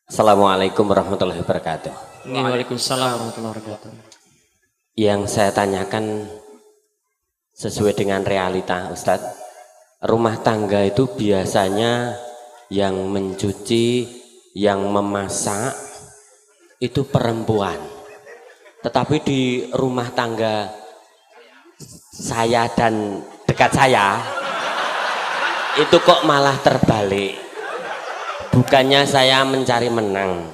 Assalamualaikum warahmatullahi wabarakatuh. Waalaikumsalam warahmatullahi wabarakatuh. Yang saya tanyakan sesuai dengan realita, Ustadz. Rumah tangga itu biasanya yang mencuci, yang memasak itu perempuan. Tetapi di rumah tangga saya dan dekat saya itu kok malah terbalik. Bukannya saya mencari menang,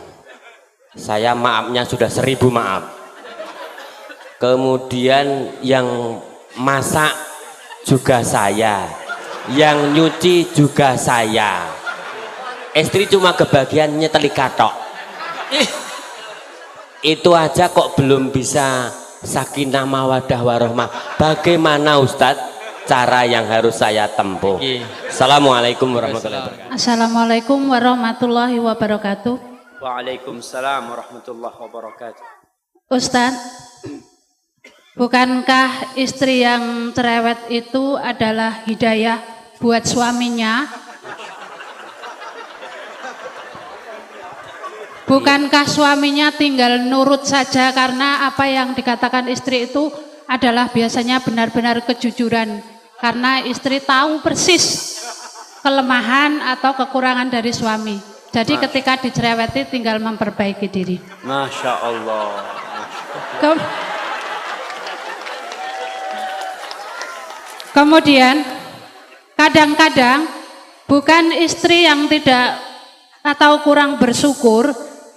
saya maafnya sudah 1000 maaf. Kemudian yang masak juga saya, yang nyuci juga saya. Istri cuma kebagian nyeteli katok. Itu aja kok belum bisa sakinah mawadah warohmah. Bagaimana Ustadz cara yang harus saya tempuh? Assalamualaikum warahmatullahi wabarakatuh. Assalamualaikum warahmatullahi wabarakatuh. Waalaikumsalam warahmatullahi wabarakatuh. Ustadz, bukankah istri yang cerewet itu adalah hidayah buat suaminya? Bukankah suaminya tinggal nurut saja karena apa yang dikatakan istri itu adalah biasanya benar-benar kejujuran, karena istri tahu persis kelemahan atau kekurangan dari suami. Jadi ketika dicereweti tinggal memperbaiki diri. Masya Allah. Kemudian kadang-kadang bukan istri yang tidak atau kurang bersyukur,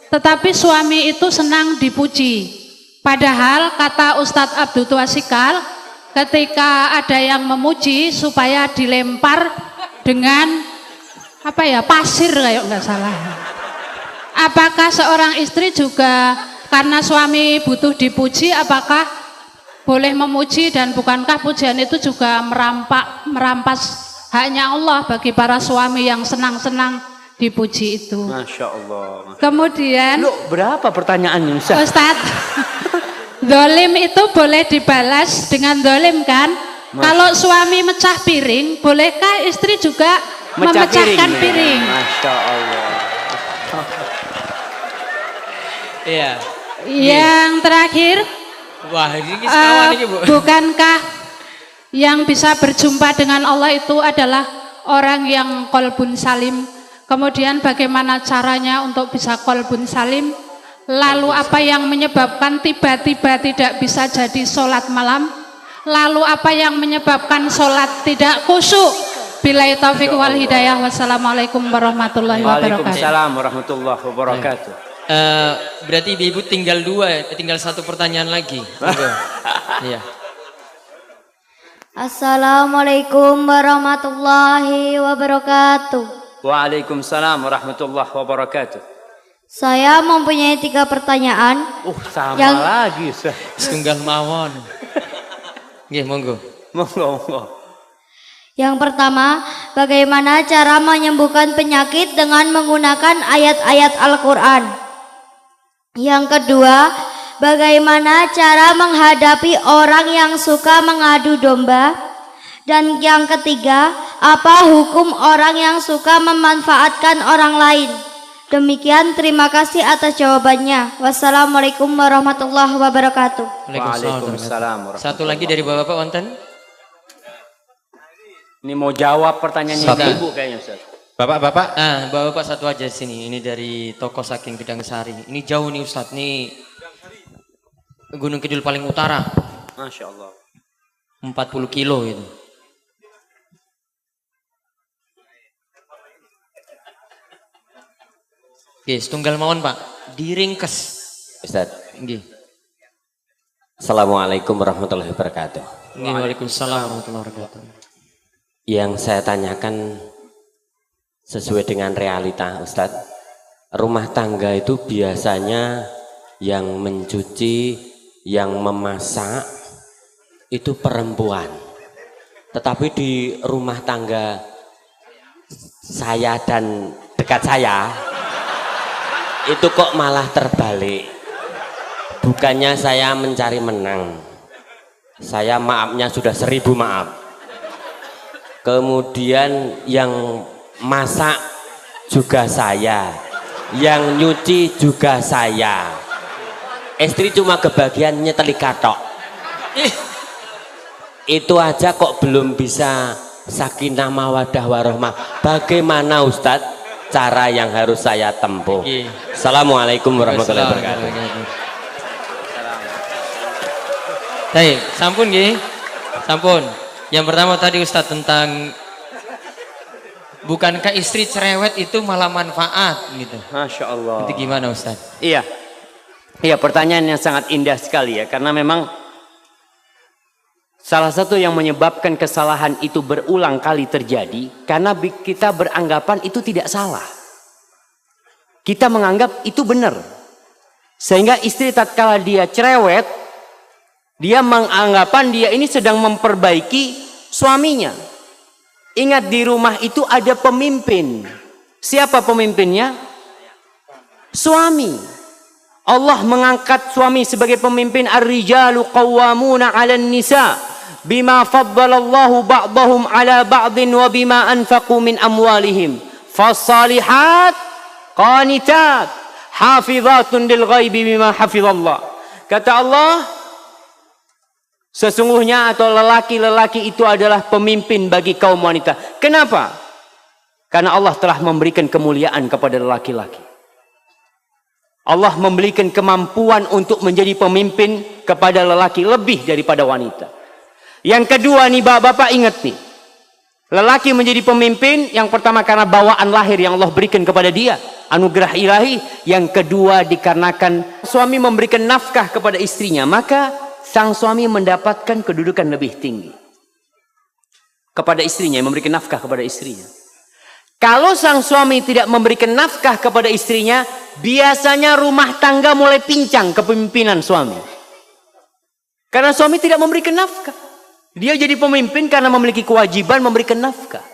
tetapi suami itu senang dipuji. Padahal kata Ustadz Abdul Tuasikal, ketika ada yang memuji supaya dilempar dengan pasir kayak nggak salah. Apakah seorang istri juga karena suami butuh dipuji, apakah boleh memuji, dan bukankah pujian itu juga merampas haknya Allah bagi para suami yang senang-senang dipuji itu? Masya Allah. Kemudian Berapa pertanyaannya Ustaz? Ustadz, dolim itu boleh dibalas dengan dolim kan? Kalau suami mecah piring, bolehkah istri juga memecahkan piring? Masya Allah. Iya. Yang terakhir, Wah, ini sekawan ini, Bu. bukankah yang bisa berjumpa dengan Allah itu adalah orang yang qalbun salim? Kemudian bagaimana caranya untuk bisa qalbun salim? Lalu apa yang menyebabkan tiba-tiba tidak bisa jadi sholat malam? Lalu apa yang menyebabkan sholat tidak khusyuk? Billahi taufiq wal hidayah. Wassalamualaikum warahmatullahi wabarakatuh. Waalaikumsalam warahmatullahi wabarakatuh. Berarti ibu tinggal tinggal satu pertanyaan lagi. Iya. Assalamualaikum warahmatullahi wabarakatuh. Waalaikumsalam warahmatullahi wabarakatuh. Saya mempunyai 3 pertanyaan. Sama Yang- lagi Ustaz. Setunggal mawon. Nggih, monggo. Monggo. Yang pertama, bagaimana cara menyembuhkan penyakit dengan menggunakan ayat-ayat Al-Quran? Yang kedua, bagaimana cara menghadapi orang yang suka mengadu domba? Dan yang ketiga, apa hukum orang yang suka memanfaatkan orang lain? Demikian, terima kasih atas jawabannya. Wassalamualaikum warahmatullahi wabarakatuh. Waalaikumsalam warahmatullahi Satu lagi dari Bapak wonten? Ini mau jawab pertanyaannya Satu. Ibu kayaknya Ustaz. Bapak-bapak, Bapak satu aja sini. Ini dari toko Saking Bidang Sari. Ini jauh nih Ustadz, nih Gunung Kidul paling utara. Masya Allah. 40 kilo itu. Oke, setunggal mawon Pak. Diringkes. Ustadz. Nggih. Assalamualaikum warahmatullahi wabarakatuh. Waalaikumsalam warahmatullahi wabarakatuh. Yang saya tanyakan sesuai dengan realita, Ustadz. Rumah tangga itu biasanya yang mencuci, yang memasak itu perempuan. Tetapi di rumah tangga saya dan dekat saya itu kok malah terbalik. Bukannya saya mencari menang, saya maafnya sudah 1000 maaf. Kemudian yang masak juga saya, yang nyuci juga saya. Istri cuma kebagian nyeteli katok. Itu aja kok belum bisa sakinah mawadah warohmah. Bagaimana Ustadz cara yang harus saya tempuh? Assalamualaikum warahmatullahi wabarakatuh. Baik, sampun nggih. Sampun. Yang pertama tadi Ustadz tentang bukankah istri cerewet itu malah manfaat gitu. Masya Allah. Itu gimana Ustadz? Iya. Iya, pertanyaan yang sangat indah sekali ya. Karena memang salah satu yang menyebabkan kesalahan itu berulang kali terjadi karena kita beranggapan itu tidak salah. Kita menganggap itu benar. Sehingga istri tatkala dia cerewet, dia menganggapan dia ini sedang memperbaiki suaminya. Ingat, di rumah itu ada pemimpin. Siapa pemimpinnya? Suami. Allah mengangkat suami sebagai pemimpin. Ar-rijalu qawwamuna 'alan nisa bima faddalallahu ba'dahum 'ala ba'din wa bima anfaqu min amwalihim. Fas-salihat qanitat hafizatun lil ghaibi bima hafizallah. Kata Allah, sesungguhnya atau lelaki-lelaki itu adalah pemimpin bagi kaum wanita. Kenapa? Karena Allah telah memberikan kemuliaan kepada lelaki-laki. Allah memberikan kemampuan untuk menjadi pemimpin kepada lelaki lebih daripada wanita. Yang kedua nih bapak-bapak, ingat nih. Lelaki menjadi pemimpin yang pertama karena bawaan lahir yang Allah berikan kepada dia. Anugerah ilahi. Yang kedua dikarenakan suami memberikan nafkah kepada istrinya. Maka sang suami mendapatkan kedudukan lebih tinggi kepada istrinya, memberikan nafkah kepada istrinya. Kalau sang suami tidak memberikan nafkah kepada istrinya, biasanya rumah tangga mulai pincang kepemimpinan suami. Karena suami tidak memberikan nafkah. Dia jadi pemimpin karena memiliki kewajiban memberikan nafkah.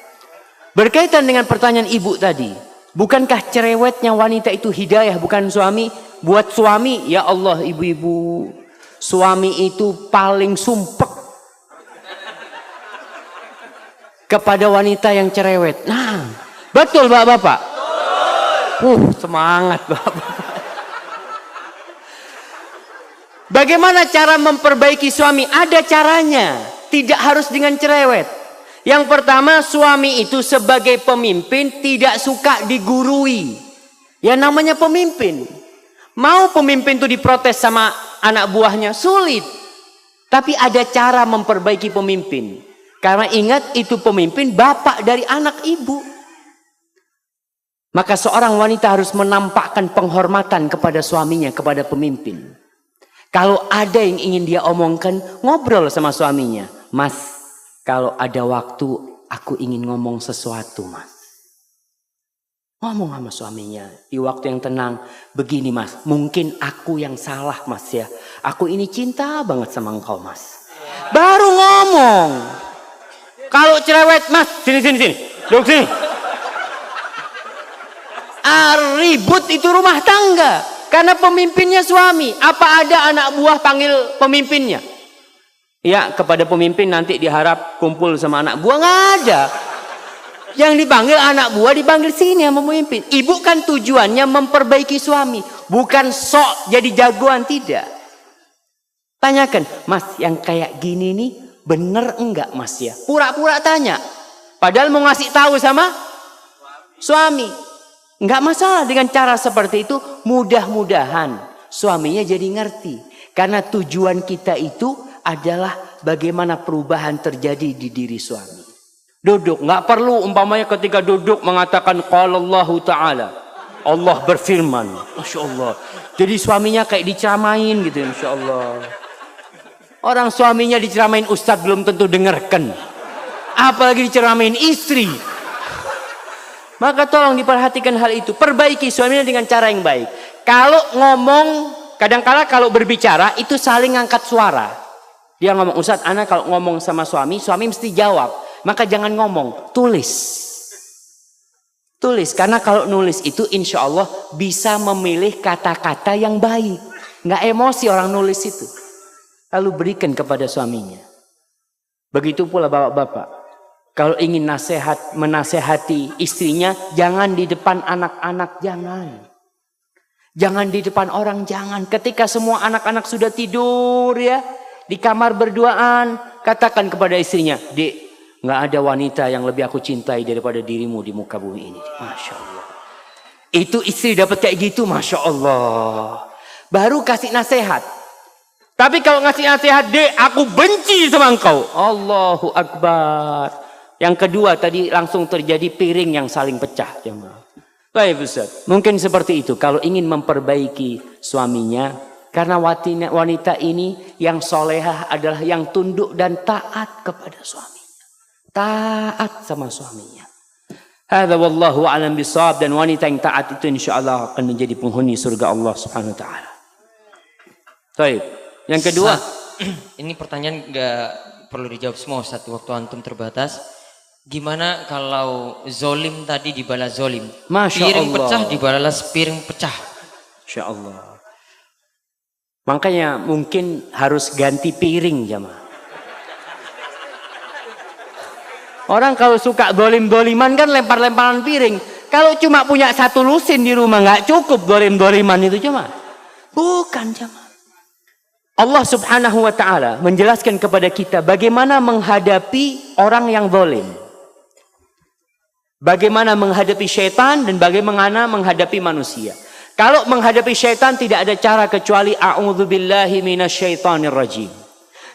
Berkaitan dengan pertanyaan ibu tadi, bukankah cerewetnya wanita itu hidayah bukan suami? Buat suami, ya Allah ibu-ibu, suami itu paling sumpek kepada wanita yang cerewet. Nah, betul bapak-bapak? Semangat bapak-bapak. Bagaimana cara memperbaiki suami? Ada caranya. Tidak harus dengan cerewet. Yang pertama, suami itu sebagai pemimpin tidak suka digurui. Ya namanya pemimpin. Mau pemimpin itu diprotes sama anak buahnya, sulit. Tapi ada cara memperbaiki pemimpin. Karena ingat, itu pemimpin bapak dari anak ibu. Maka seorang wanita harus menampakkan penghormatan kepada suaminya, kepada pemimpin. Kalau ada yang ingin dia omongkan, ngobrol sama suaminya. Mas, kalau ada waktu aku ingin ngomong sesuatu, mas. Ngomong sama suaminya di waktu yang tenang. Begini mas, mungkin aku yang salah mas ya. Aku ini cinta banget sama engkau mas. Baru ngomong. Kalau cerewet, mas, sini. Duduk sini. Ribut itu rumah tangga. Karena pemimpinnya suami. Apa ada anak buah panggil pemimpinnya? Ya, kepada pemimpin nanti diharap kumpul sama anak buah. Nggak ada. Yang dipanggil anak buah dipanggil sini sama pemimpin. Ibu kan tujuannya memperbaiki suami. Bukan sok jadi jagoan, tidak. Tanyakan, mas yang kayak gini nih bener enggak mas ya? Pura-pura tanya. Padahal mau ngasih tahu sama suami. Enggak masalah dengan cara seperti itu. Mudah-mudahan suaminya jadi ngerti. Karena tujuan kita itu adalah bagaimana perubahan terjadi di diri suami. Duduk, nggak perlu umpamanya ketika duduk mengatakan qala Allahu Ta'ala. Allah berfirman. Masya Allah. Jadi suaminya kayak diceramain gitu, Masya Allah. Orang suaminya diceramain ustadz belum tentu dengarkan. Apalagi diceramain istri. Maka tolong diperhatikan hal itu. Perbaiki suaminya dengan cara yang baik. Kalau ngomong, kadang-kala kalau berbicara itu saling ngangkat suara. Dia ngomong, Ustadz, anak kalau ngomong sama suami mesti jawab. Maka jangan ngomong, tulis. Tulis, karena kalau nulis itu insya Allah bisa memilih kata-kata yang baik. Nggak emosi orang nulis itu. Lalu berikan kepada suaminya. Begitu pula bapak-bapak. Kalau ingin menasehati istrinya, jangan di depan anak-anak, jangan. Jangan di depan orang, jangan. Ketika semua anak-anak sudah tidur ya, di kamar berduaan, katakan kepada istrinya, "Dek, nggak ada wanita yang lebih aku cintai daripada dirimu di muka bumi ini." Masya Allah. Itu istri dapat kayak gitu, Masya Allah. Baru kasih nasihat. Tapi kalau ngasih nasihat, "Dek, aku benci sama engkau." Allahu Akbar. Yang kedua tadi langsung terjadi piring yang saling pecah. Jemaah. Baik Ustaz. Mungkin seperti itu. Kalau ingin memperbaiki suaminya. Karena wanita ini yang solehah adalah yang tunduk dan taat kepada suaminya. Taat sama suaminya. Hadza wallahu a'lam bishawab. Dan wanita yang taat itu insyaallah akan menjadi penghuni surga Allah Subhanahu wa taala. Baik. Yang kedua, ini pertanyaan nggak perlu dijawab semua, satu waktu antum terbatas. Gimana kalau zolim tadi dibalas zolim? Masya piring Allah. pecah dibalas piring pecah. Masya Allah. Makanya mungkin harus ganti piring jemaah. Orang kalau suka dolim-doliman kan lempar-lemparan piring. Kalau cuma punya satu lusin di rumah nggak cukup dolim-doliman itu jemaah. Bukan jemaah. Allah Subhanahu wa taala menjelaskan kepada kita bagaimana menghadapi orang yang zalim. Bagaimana menghadapi syaitan dan bagaimana menghadapi manusia. Kalau menghadapi syaitan tidak ada cara kecuali a'udzubillahi minasyaitonir rajim.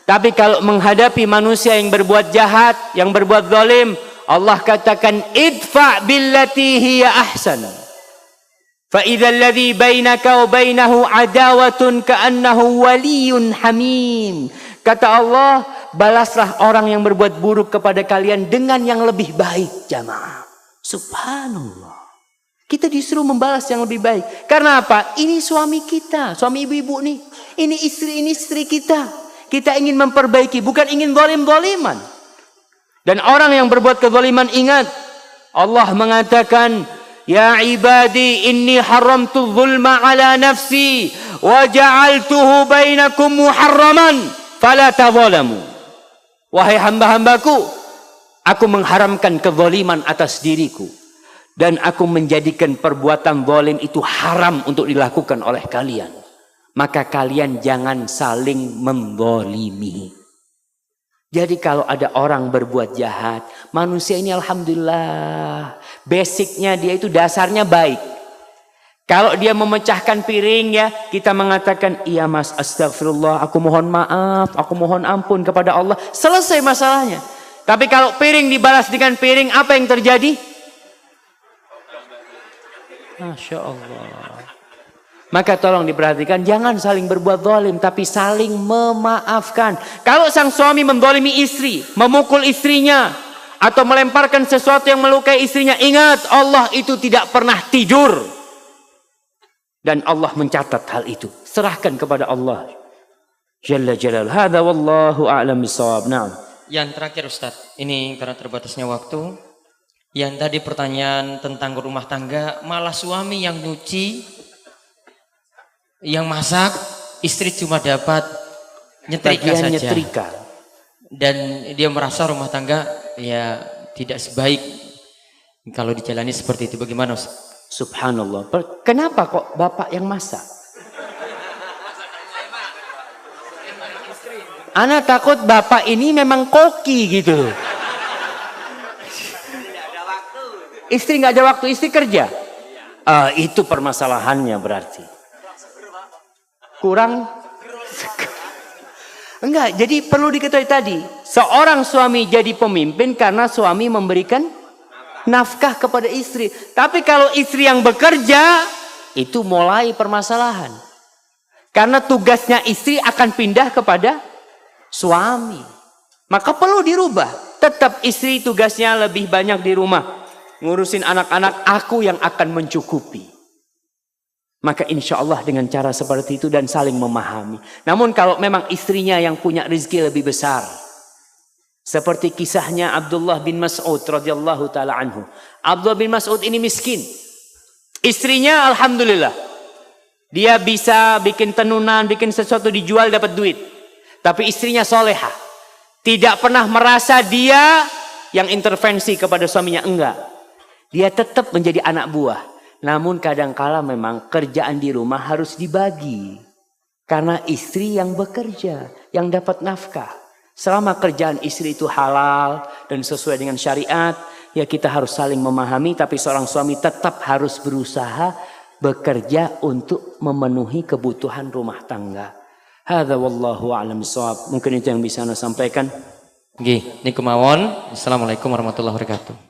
Tapi kalau menghadapi manusia yang berbuat jahat, yang berbuat zalim, Allah katakan idfa billati hiya ahsan. Fa idzal ladzi bainaka wa bainahu adawatun ka'annahu waliyyun hamim. Kata Allah, balaslah orang yang berbuat buruk kepada kalian dengan yang lebih baik, jamaah. Subhanallah. Kita disuruh membalas yang lebih baik. Karena apa? Ini suami kita, suami ibu-ibu nih. Ini istri kita. Kita ingin memperbaiki, bukan ingin zalim-zaliman. Dan orang yang berbuat kezaliman, ingat, Allah mengatakan, "Ya ibadi inni haramtu zulma ala nafsi wa ja'altuhu bainakum muharraman fala tadzalamu." Wahai hamba-hambaku, aku mengharamkan kezaliman atas diriku dan aku menjadikan perbuatan zalim itu haram untuk dilakukan oleh kalian. Maka kalian jangan saling menzalimi. Jadi kalau ada orang berbuat jahat, manusia ini alhamdulillah, basicnya dia itu dasarnya baik. Kalau dia memecahkan piring ya, kita mengatakan, "Iya mas, astagfirullah, aku mohon maaf, aku mohon ampun kepada Allah." Selesai masalahnya. Tapi kalau piring dibalas dengan piring, apa yang terjadi? Masya Allah. Maka tolong diperhatikan, jangan saling berbuat zalim, tapi saling memaafkan. Kalau sang suami menzalimi istri, memukul istrinya, atau melemparkan sesuatu yang melukai istrinya, ingat Allah itu tidak pernah tidur. Dan Allah mencatat hal itu. Serahkan kepada Allah Jalla Jalal. Hadza wallahu a'lam bishawab. Naam. Yang terakhir Ustadz, ini karena terbatasnya waktu. Yang tadi pertanyaan tentang rumah tangga, malah suami yang nyuci, yang masak, istri cuma dapat nyetrika saja. Nyetrika. Dan dia merasa rumah tangga ya tidak sebaik kalau dijalani seperti itu. Bagaimana Ustaz? Subhanallah. Kenapa kok bapak yang masak? Ana takut bapak ini memang koki gitu. Istri nggak ada waktu, istri kerja. Itu permasalahannya berarti. Kurang. Enggak, jadi perlu diketahui tadi. Seorang suami jadi pemimpin karena suami memberikan nafkah kepada istri. Tapi kalau istri yang bekerja, itu mulai permasalahan. Karena tugasnya istri akan pindah kepada suami. Maka perlu dirubah. Tetap istri tugasnya lebih banyak di rumah. Ngurusin anak-anak, aku yang akan mencukupi. Maka insya Allah dengan cara seperti itu dan saling memahami. Namun kalau memang istrinya yang punya rezeki lebih besar. Seperti kisahnya Abdullah bin Mas'ud radhiyallahu ta'ala anhu. Abdullah bin Mas'ud ini miskin. Istrinya alhamdulillah. Dia bisa bikin tenunan, bikin sesuatu dijual dapat duit. Tapi istrinya solehah. Tidak pernah merasa dia yang intervensi kepada suaminya. Enggak. Dia tetap menjadi anak buah. Namun kadangkala memang kerjaan di rumah harus dibagi. Karena istri yang bekerja, yang dapat nafkah. Selama kerjaan istri itu halal dan sesuai dengan syariat, ya kita harus saling memahami, tapi seorang suami tetap harus berusaha bekerja untuk memenuhi kebutuhan rumah tangga. Hadza wallahu a'lam bishawab. Mungkin itu yang bisa Anda sampaikan. Nggih, niku mawon. Assalamualaikum warahmatullahi wabarakatuh.